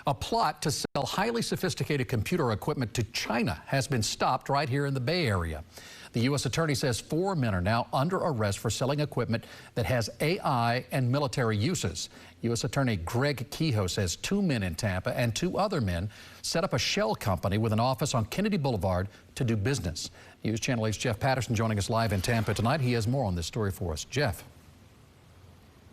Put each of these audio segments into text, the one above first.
A plot to sell highly sophisticated computer equipment to China has been stopped right here in the Bay Area. The U.S. Attorney says 4 men are now under arrest for selling equipment that has AI and military uses. U.S. Attorney Greg Kehoe says 2 men in Tampa and 2 other men set up a shell company with an office on Kennedy Boulevard to do business. News Channel 8's Jeff Patterson joining us live in Tampa tonight. He has more on this story for us. Jeff.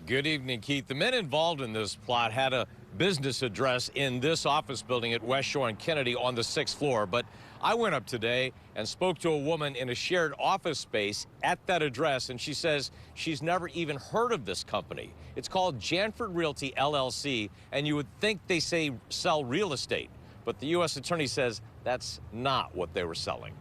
Good evening, Keith. The men involved in this plot had a business address in this office building at West Shore and Kennedy on the 6th floor. But I went up today and spoke to a woman in a shared office space at that address, and she says she's never even heard of this company. It's called Janford Realty, LLC, and you would think they sell real estate. But the U.S. Attorney says that's not what they were selling.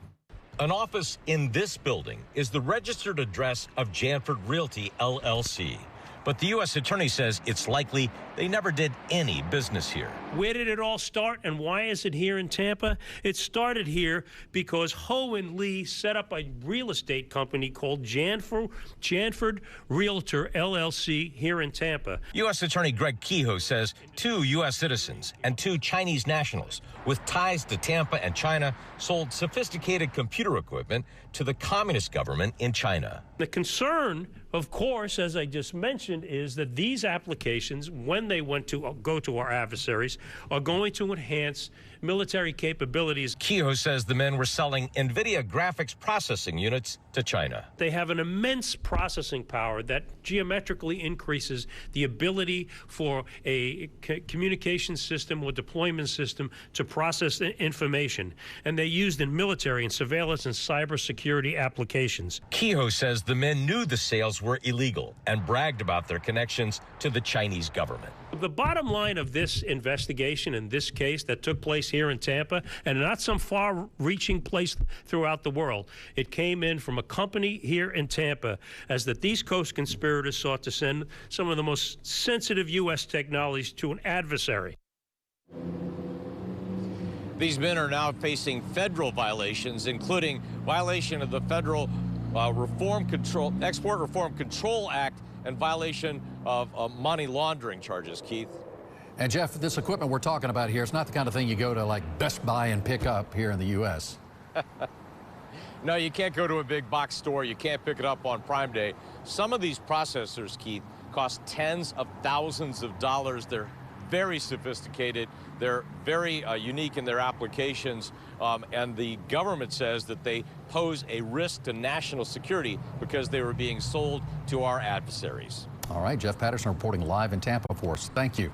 An office in this building is the registered address of Janford Realty, LLC. But the U.S. Attorney says it's likely they never did any business here. Where did it all start and why is it here in Tampa? It started here because Ho and Lee set up a real estate company called Janford Realtor LLC here in Tampa. U.S. Attorney Greg Kehoe says 2 U.S. citizens and 2 Chinese nationals with ties to Tampa and China sold sophisticated computer equipment to the communist government in China. The concern, of course, as I just mentioned, is that these applications, when they go to our adversaries, are going to enhance military capabilities. Kehoe says the men were selling NVIDIA graphics processing units to China. They have an immense processing power that geometrically increases the ability for a communication system or deployment system to process information. And they're used in military and surveillance and cybersecurity applications. Kehoe says the men knew the sales were illegal and bragged about their connections to the Chinese government. The bottom line of this investigation in this case that took place here in Tampa, and not some far-reaching place throughout the world, it came in from a company here in Tampa, as that these Coast conspirators sought to send some of the most sensitive U.S. technologies to an adversary. These men are now facing federal violations, including violation of the federal Export Reform Control Act and violation of money laundering charges, Keith. And Jeff, this equipment we're talking about here, it's not the kind of thing you go to like Best Buy and pick up here in the U.S. No, you can't go to a big box store. You can't pick it up on Prime Day. Some of these processors, Keith, cost tens of thousands of dollars. They're very sophisticated. They're very unique in their applications, and the government says that they pose a risk to national security because they were being sold to our adversaries. All right, Jeff Patterson reporting live in Tampa for us. Thank you.